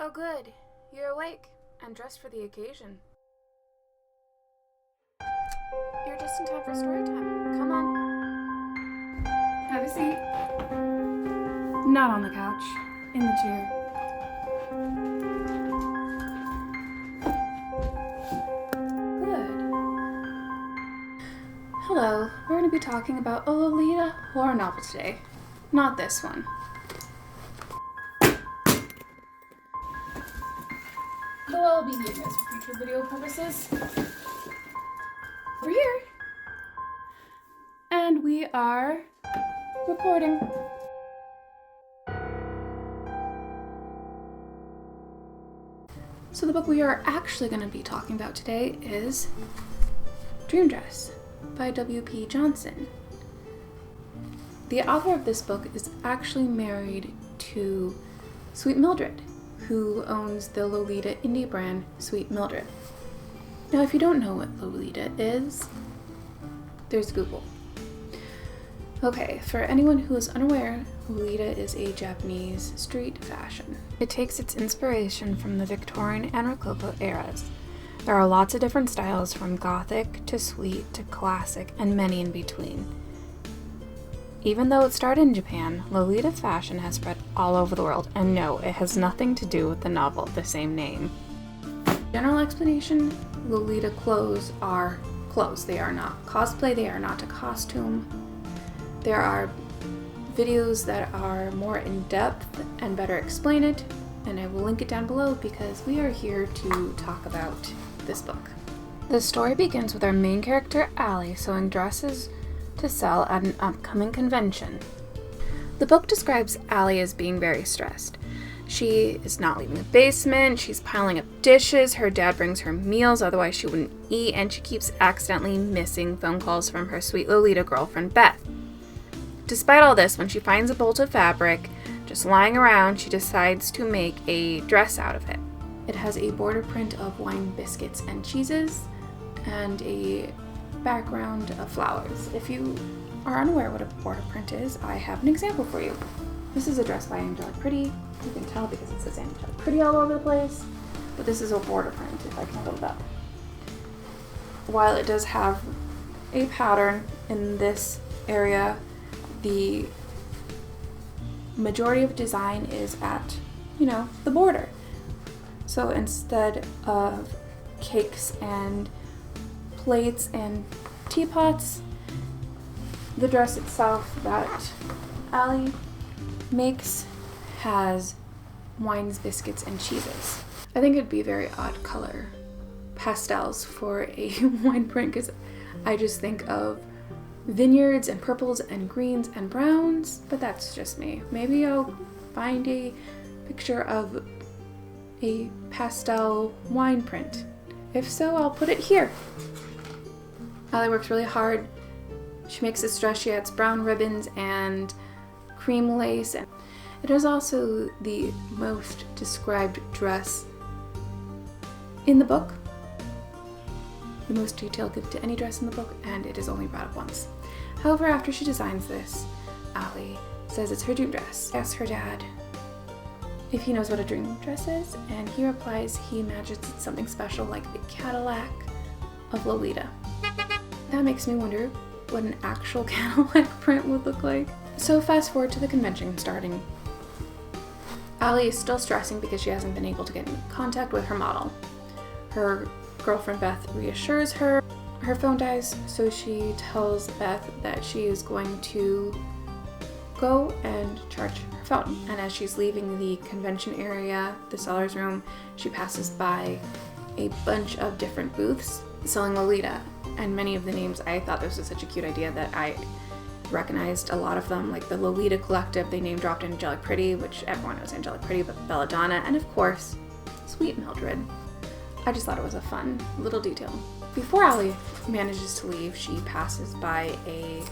Oh good, you're awake and dressed for the occasion. You're just in time for story time. Come on. Have a seat. Not on the couch, in the chair. Good. Hello, we're going to be talking about a Lolita horror novel today. Not this one. Though I'll be needing this for future video purposes. Over here. And we are recording. So the book we are actually going to be talking about today is Dream Dress by W.P. Johnson. The author of this book is actually married to Sweet Mildred, who owns the Lolita indie brand Sweet Mildred. Now, if you don't know what Lolita is, there's Google. Okay, for anyone who is unaware, Lolita is a Japanese street fashion. It takes its inspiration from the Victorian and Rococo eras. There are lots of different styles, from gothic to sweet to classic and many in between. Even though it started in Japan, Lolita fashion has spread all over the world, and no, it has nothing to do with the novel of the same name. General explanation, Lolita clothes are clothes. They are not cosplay, they are not a costume. There are videos that are more in-depth and better explain it, and I will link it down below because we are here to talk about this book. The story begins with our main character, Allie, sewing dresses to sell at an upcoming convention. The book describes Allie as being very stressed. She is not leaving the basement, she's piling up dishes, her dad brings her meals, otherwise she wouldn't eat, and she keeps accidentally missing phone calls from her sweet Lolita girlfriend, Beth. Despite all this, when she finds a bolt of fabric just lying around, she decides to make a dress out of it. It has a border print of wine, biscuits, and cheeses, and a background of flowers. If you are unaware what a border print is, I have an example for you. This is a dress by Angelic Pretty. You can tell because it says Angelic Pretty all over the place, but this is a border print, if I can hold it up. While it does have a pattern in this area, the majority of design is at, the border. So instead of cakes and plates and teapots, the dress itself that Allie makes has wines, biscuits, and cheeses. I think it'd be a very odd color pastels for a wine print because I just think of vineyards and purples and greens and browns, but that's just me. Maybe I'll find a picture of a pastel wine print. If so, I'll put it here. Allie works really hard. She makes this dress. She adds brown ribbons and cream lace. And it is also the most described dress in the book. The most detail given to any dress in the book, and it is only brought up once. However, after she designs this, Allie says it's her dream dress. Asks her dad if he knows what a dream dress is, and he replies he imagines it's something special like the Cadillac of Lolita. That makes me wonder what an actual Cadillac print would look like. So fast forward to the convention starting. Allie is still stressing because she hasn't been able to get in contact with her model. Her girlfriend Beth reassures her. Her phone dies, so she tells Beth that she is going to go and charge her phone. And as she's leaving the convention area, the seller's room, she passes by a bunch of different booths selling Lolita. And many of the names, I thought this was such a cute idea that I recognized a lot of them, like the Lolita Collective. They name dropped Angelic Pretty, which everyone knows Angelic Pretty, but Belladonna, and of course, Sweet Mildred. I just thought it was a fun little detail. Before Allie manages to leave, she passes by a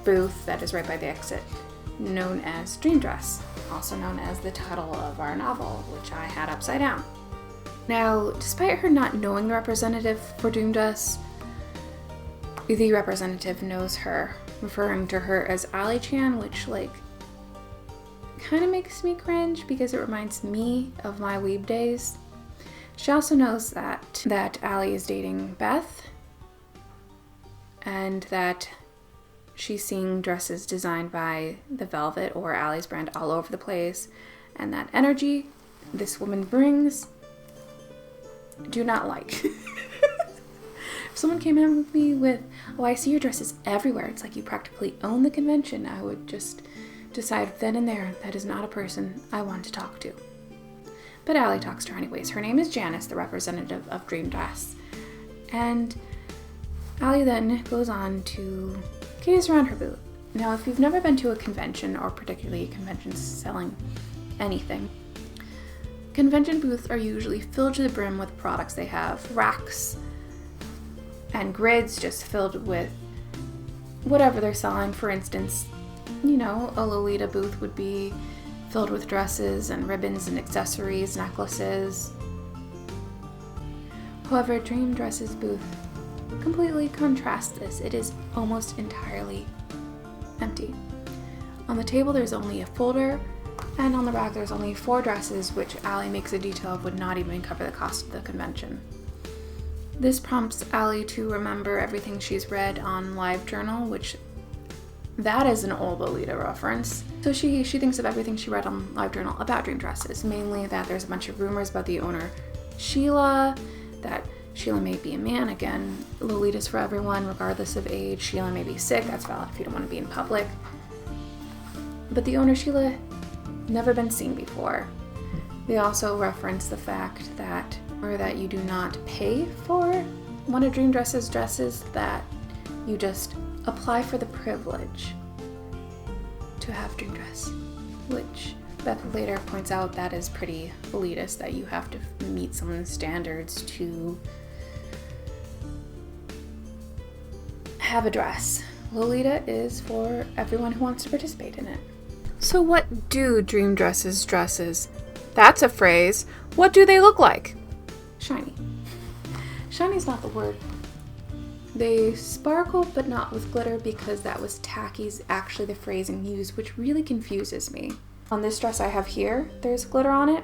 booth that is right by the exit, known as Dream Dress, also known as the title of our novel, which I had upside down. Now, despite her not knowing the representative for Dream Dress, the representative knows her, referring to her as Allie-chan, which, kind of makes me cringe because it reminds me of my weeb days. She also knows that Allie is dating Beth and that she's seeing dresses designed by the Velvet or Allie's brand all over the place, and that energy this woman brings, do not like. If someone came in with me with, oh, I see your dresses everywhere, it's like you practically own the convention, I would just decide then and there that is not a person I want to talk to. But Allie talks to her anyways. Her name is Janice, the representative of Dream Dress. And Allie then goes on to gaze around her booth. Now, if you've never been to a convention, or particularly a convention selling anything, convention booths are usually filled to the brim with products. They have racks and grids just filled with whatever they're selling. For instance, you know, a Lolita booth would be filled with dresses and ribbons and accessories, necklaces. However, Dream Dress's booth completely contrasts this. It is almost entirely empty. On the table there's only a folder, and on the rack there's only 4 dresses, which Allie makes a detail of would not even cover the cost of the convention. This prompts Allie to remember everything she's read on LiveJournal, which that is an old Lolita reference. So she thinks of everything she read on LiveJournal about Dream Dresses, mainly that there's a bunch of rumors about the owner, Sheila, that Sheila may be a man. Again, Lolita's for everyone, regardless of age. Sheila may be sick, that's valid if you don't want to be in public. But the owner, Sheila, never been seen before. They also reference the fact that you do not pay for one of Dream Dress's dresses, that you just apply for the privilege to have Dream Dress, which Beth later points out that is pretty elitist, that you have to meet someone's standards to have a dress. Lolita is for everyone who wants to participate in it. So what do Dream Dress's dresses? That's a phrase. What do they look like? Shiny. Shiny's not the word. They sparkle, but not with glitter, because that was tacky's actually the phrasing used, which really confuses me. On this dress I have here, there's glitter on it.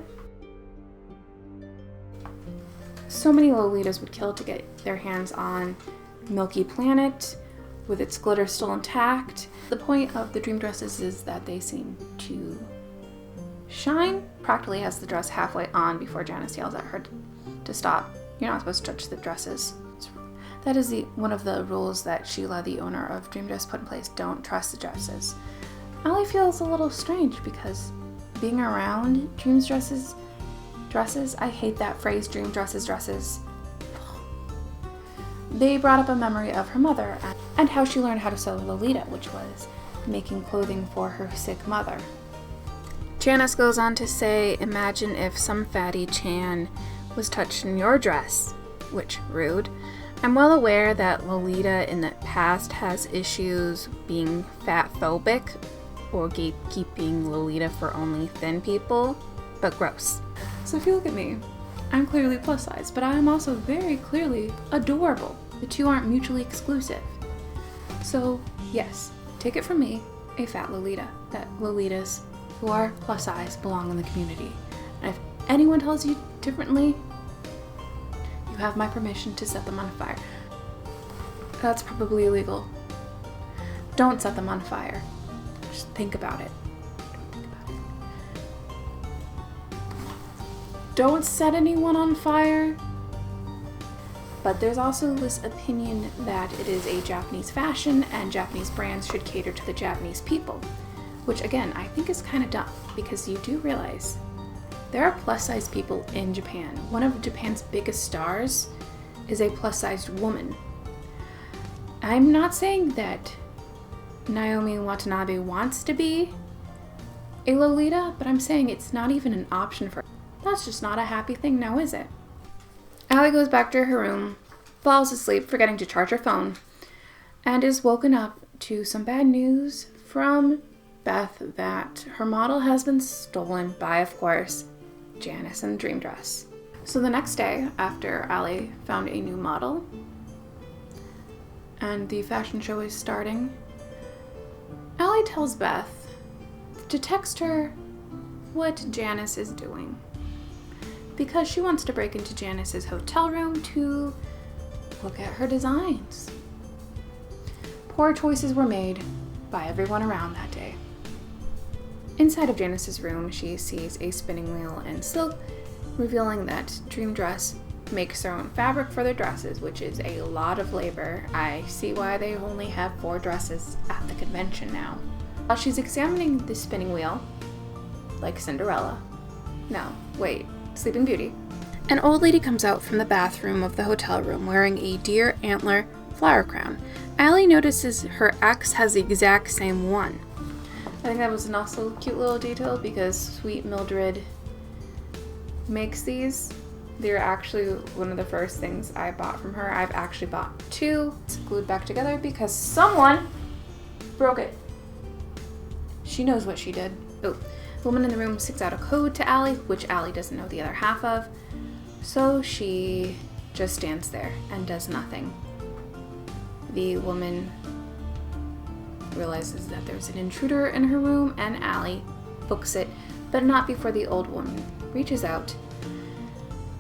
So many Lolitas would kill to get their hands on Milky Planet with its glitter still intact. The point of the Dream Dresses is that they seem to shine. Practically has the dress halfway on before Janice yells at her to stop. You're not supposed to touch the dresses. That is one of the rules that Sheila, the owner of Dream Dress, put in place. Don't trust the dresses. Allie feels a little strange because being around Dream Dress's dresses, I hate that phrase, Dream Dress's dresses. They brought up a memory of her mother and how she learned how to sew Lolita, which was making clothing for her sick mother. Janice goes on to say, imagine if some fatty Chan was touched in your dress, which rude. I'm well aware that Lolita in the past has issues being fat-phobic or gatekeeping Lolita for only thin people, but gross. So if you look at me, I'm clearly plus size, but I'm also very clearly adorable. The two aren't mutually exclusive. So yes, take it from me, a fat Lolita, that Lolitas who are plus size belong in the community. And if anyone tells you differently, you have my permission to set them on fire. That's probably illegal. Don't set them on fire. Just think about it. Don't set anyone on fire. But there's also this opinion that it is a Japanese fashion and Japanese brands should cater to the Japanese people, which again, I think is kind of dumb, because you do realize there are plus-size people in Japan. One of Japan's biggest stars is a plus-sized woman. I'm not saying that Naomi Watanabe wants to be a Lolita, but I'm saying it's not even an option for her. That's just not a happy thing now, is it? Allie goes back to her room, falls asleep, forgetting to charge her phone, and is woken up to some bad news from Beth that her model has been stolen by, of course, Janice in the Dream Dress. So the next day, after Allie found a new model and the fashion show is starting, Allie tells Beth to text her what Janice is doing, because she wants to break into Janice's hotel room to look at her designs. Poor choices were made by everyone around that day. Inside of Janice's room, she sees a spinning wheel and silk, revealing that Dream Dress makes their own fabric for their dresses, which is a lot of labor. I see why they only have 4 dresses at the convention now. While she's examining the spinning wheel, like Cinderella, Sleeping Beauty, an old lady comes out from the bathroom of the hotel room wearing a deer antler flower crown. Allie notices her ex has the exact same one. I think that was an also cute little detail because Sweet Mildred makes these. They're actually one of the first things I bought from her. I've actually bought 2. It's glued back together because someone broke it. She knows what she did. Oh, the woman in the room sticks out a code to Allie, which Allie doesn't know the other half of. So she just stands there and does nothing. The woman realizes that there's an intruder in her room, and Allie books it, but not before the old woman reaches out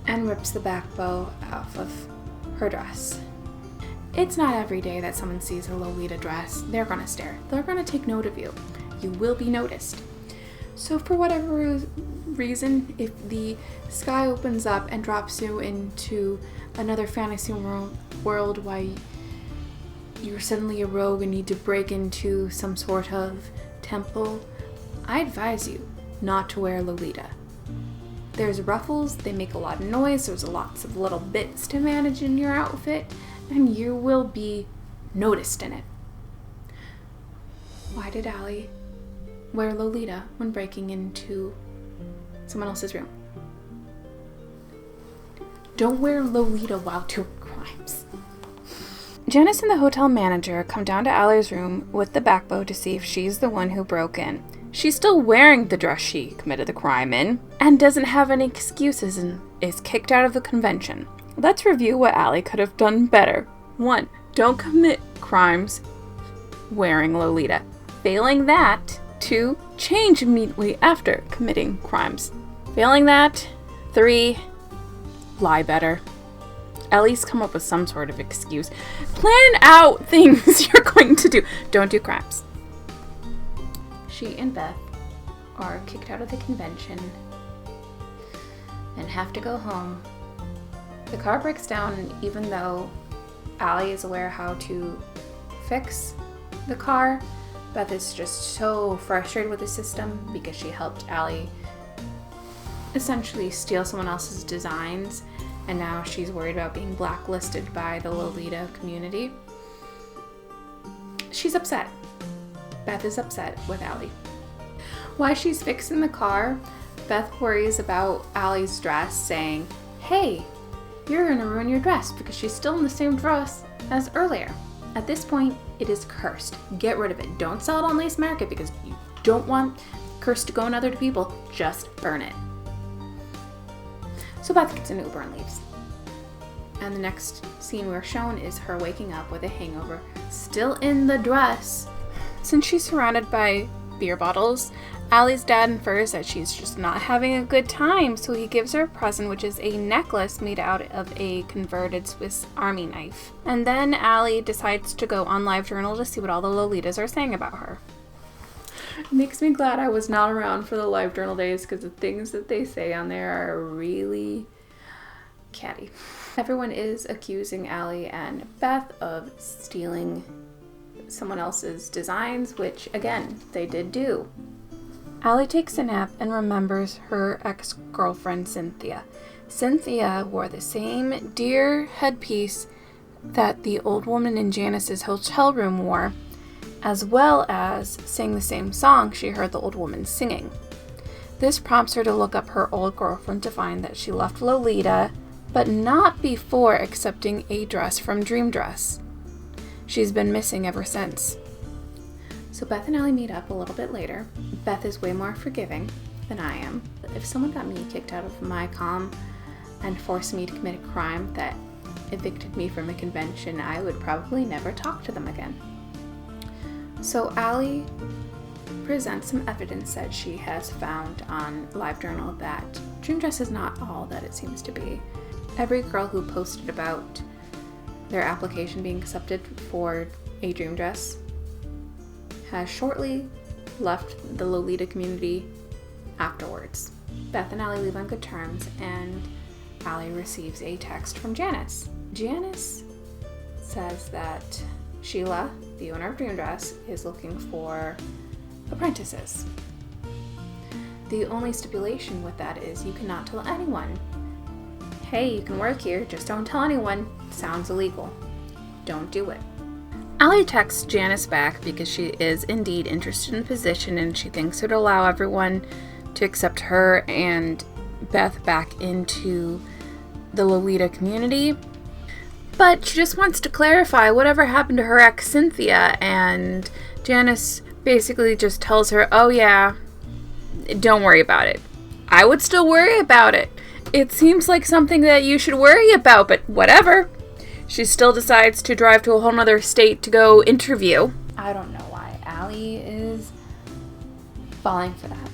and rips the back bow off of her dress. It's not every day that someone sees a Lolita dress. They're gonna stare. They're gonna take note of you. You will be noticed. So for whatever reason, if the sky opens up and drops you into another fantasy world while you're suddenly a rogue and need to break into some sort of temple, I advise you not to wear Lolita. There's ruffles, they make a lot of noise, there's lots of little bits to manage in your outfit, and you will be noticed in it. Why did Allie wear Lolita when breaking into someone else's room? Don't wear Lolita while doing crimes. Janice and the hotel manager come down to Allie's room with the back bow to see if she's the one who broke in. She's still wearing the dress she committed the crime in and doesn't have any excuses and is kicked out of the convention. Let's review what Allie could have done better. 1. Don't commit crimes wearing Lolita. Failing that, 2. Change immediately after committing crimes. Failing that, 3. Lie better. At least come up with some sort of excuse. Plan out things you're going to do. Don't do crimes. She and Beth are kicked out of the convention and have to go home. The car breaks down, and even though Allie is aware how to fix the car, Beth is just so frustrated with the system because she helped Allie essentially steal someone else's designs, and now she's worried about being blacklisted by the Lolita community. She's upset. Beth is upset with Allie. While she's fixing the car, Beth worries about Allie's dress, saying, "Hey, you're gonna ruin your dress," because she's still in the same dress as earlier. At this point, it is cursed. Get rid of it. Don't sell it on Lace Market because you don't want curse to go on other people. Just burn it. So Beth gets an Uber and leaves. And the next scene we're shown is her waking up with a hangover, still in the dress. Since she's surrounded by beer bottles, Allie's dad infers that she's just not having a good time, so he gives her a present, which is a necklace made out of a converted Swiss Army knife. And then Allie decides to go on LiveJournal to see what all the Lolitas are saying about her. It makes me glad I was not around for the LiveJournal days, because the things that they say on there are really catty. Everyone is accusing Allie and Beth of stealing someone else's designs, which, again, they did do. Allie takes a nap and remembers her ex-girlfriend, Cynthia. Cynthia wore the same deer headpiece that the old woman in Janice's hotel room wore, as well as sang the same song she heard the old woman singing. This prompts her to look up her old girlfriend to find that she left Lolita, but not before accepting a dress from Dream Dress. She's been missing ever since. So Beth and Allie meet up a little bit later. Beth is way more forgiving than I am. If someone got me kicked out of my comm and forced me to commit a crime that evicted me from a convention, I would probably never talk to them again. So Allie presents some evidence that she has found on LiveJournal that dream dress is not all that it seems to be. Every girl who posted about their application being accepted for a dream dress has shortly left the Lolita community afterwards. Beth and Allie leave on good terms, and Allie receives a text from Janice. Janice says that Sheila, the owner of Dream Dress, is looking for apprentices. The only stipulation with that is you cannot tell anyone. Hey, you can work here, just don't tell anyone. Sounds illegal. Don't do it. Allie texts Janice back because she is indeed interested in the position, and she thinks it would allow everyone to accept her and Beth back into the Lolita community. But she just wants to clarify whatever happened to her ex Cynthia, and Janice basically just tells her, oh yeah, don't worry about it. I would still worry about it. It seems like something that you should worry about, but whatever. She still decides to drive to a whole nother state to go interview. I don't know why Allie is falling for that.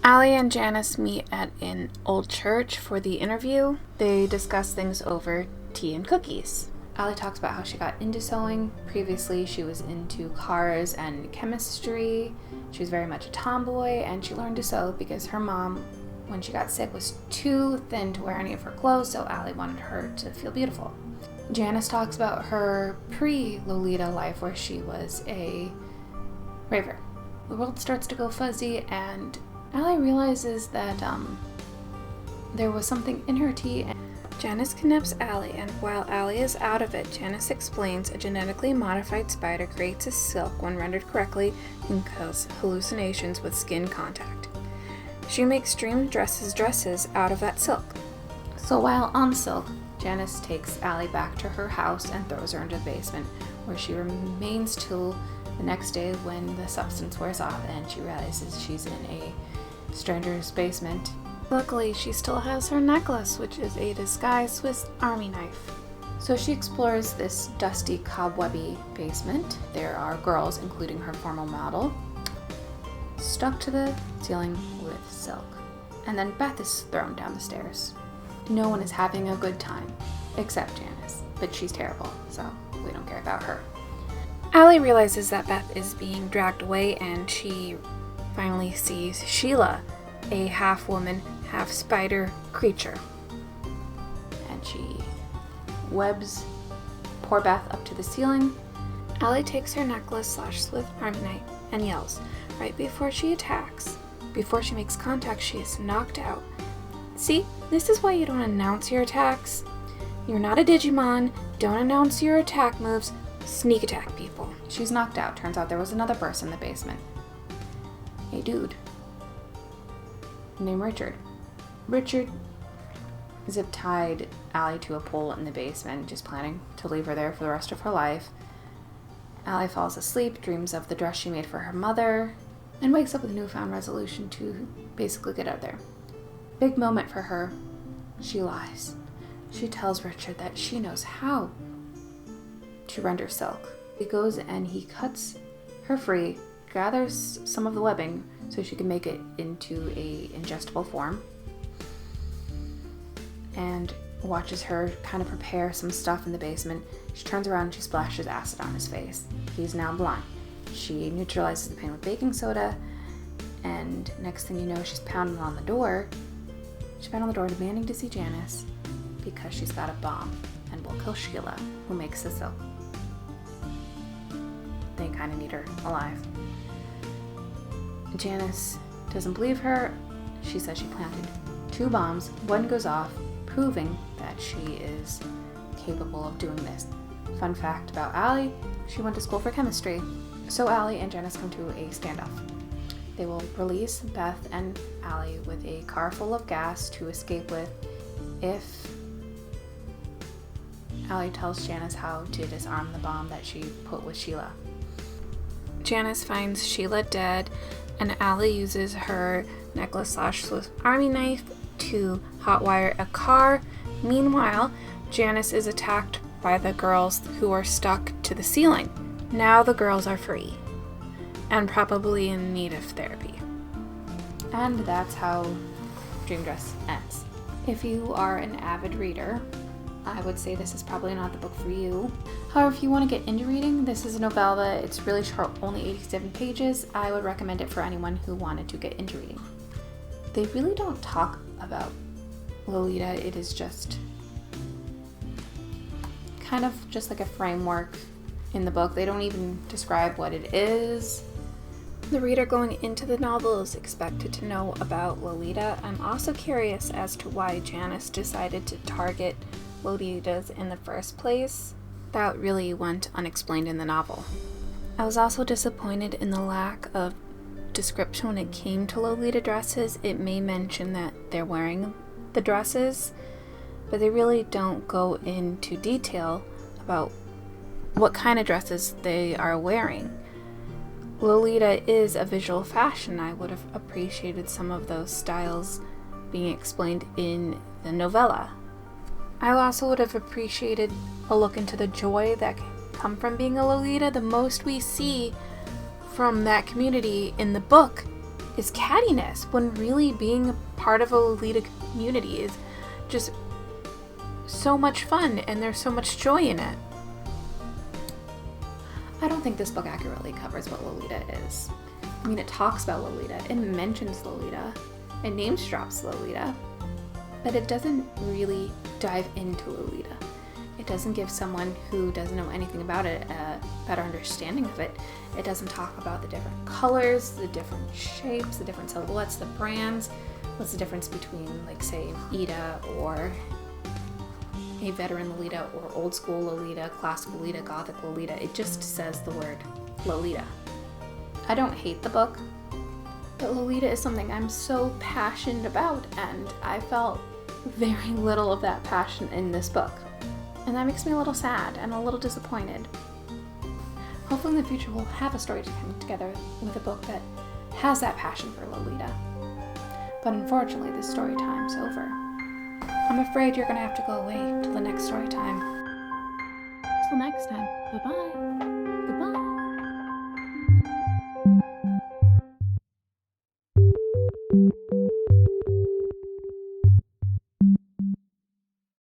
Allie and Janice meet at an old church for the interview. They discuss things over tea and cookies. Allie talks about how she got into sewing. Previously, she was into cars and chemistry. She was very much a tomboy, and she learned to sew because her mom, when she got sick, was too thin to wear any of her clothes, so Allie wanted her to feel beautiful. Janice talks about her pre-Lolita life where she was a raver. The world starts to go fuzzy, and Allie realizes that there was something in her tea. Janice kidnaps Allie, and while Allie is out of it, Janice explains a genetically modified spider creates a silk when rendered correctly and cause hallucinations with skin contact. She makes dream dresses out of that silk. So while on silk, Janice takes Allie back to her house and throws her into the basement, where she remains till the next day when the substance wears off and she realizes she's in a stranger's basement. Luckily, she still has her necklace, which is a disguised Swiss Army knife. So she explores this dusty, cobwebby basement. There are girls, including her former model, stuck to the ceiling with silk. And then Beth is thrown down the stairs. No one is having a good time, except Janice, but she's terrible, so we don't care about her. Allie realizes that Beth is being dragged away, and she finally sees Sheila, a half-woman, half-spider creature. And she webs poor Beth up to the ceiling. Allie takes her necklace Swiss Army knife and yells. Right before she attacks, before she makes contact, she is knocked out. See, this is why you don't announce your attacks. You're not a Digimon. Don't announce your attack moves. Sneak attack people. She's knocked out. Turns out there was another person in the basement. A dude named Richard. Richard zip-tied Allie to a pole in the basement, just planning to leave her there for the rest of her life. Allie falls asleep, dreams of the dress she made for her mother, and wakes up with a newfound resolution to basically get out of there. Big moment for her. She lies. She tells Richard that she knows how to render silk. He goes and he cuts her free, gathers some of the webbing so she can make it into a ingestible form, and watches her kind of prepare some stuff in the basement. She turns around and she splashes acid on his face. He's now blind. She neutralizes the pain with baking soda, and next thing you know, she's pounding on the door. She's pounding on the door demanding to see Janice because she's got a bomb and will kill Sheila, who makes the silk. They kind of need her alive. Janice doesn't believe her. She says she planted 2 bombs. One goes off, proving that she is capable of doing this. Fun fact about Allie, she went to school for chemistry. So Allie and Janice come to a standoff. They will release Beth and Allie with a car full of gas to escape with if Allie tells Janice how to disarm the bomb that she put with Sheila. Janice finds Sheila dead, and Allie uses her necklace Swiss Army knife to hotwire a car. Meanwhile, Janice is attacked by the girls who are stuck to the ceiling. Now the girls are free. and probably in need of therapy. And that's how Dream Dress ends. If you are an avid reader, I would say this is probably not the book for you. However, if you want to get into reading, this is a novella. It's really short, only 87 pages. I would recommend it for anyone who wanted to get into reading. They really don't talk about Lolita. It is just kind of just like a framework in the book. They don't even describe what it is. The reader going into the novel is expected to know about Lolita. I'm also curious as to why Janice decided to target Lolitas in the first place. That really went unexplained in the novel. I was also disappointed in the lack of description when it came to Lolita dresses. It may mention that they're wearing the dresses, but they really don't go into detail about what kind of dresses they are wearing. Lolita is a visual fashion. I would have appreciated some of those styles being explained in the novella. I also would have appreciated a look into the joy that can come from being a Lolita. The most we see from that community in the book is cattiness, when really being a part of a Lolita community is just so much fun and there's so much joy in it. I don't think this book accurately covers what Lolita is. I mean, it talks about Lolita, it mentions Lolita, it names drops Lolita, but it doesn't really dive into Lolita. It doesn't give someone who doesn't know anything about it a better understanding of it. It doesn't talk about the different colors, the different shapes, the different silhouettes, the brands. What's the difference between, like, say, Ida or a veteran Lolita or old school Lolita, classic Lolita, gothic Lolita. It just says the word Lolita. I don't hate the book, but Lolita is something I'm so passionate about, and I felt very little of that passion in this book. And that makes me a little sad and a little disappointed. Hopefully in the future we'll have a story to come together with a book that has that passion for Lolita. But unfortunately, this story time's over. I'm afraid you're going to have to go away till the next story time. Till next time, bye-bye.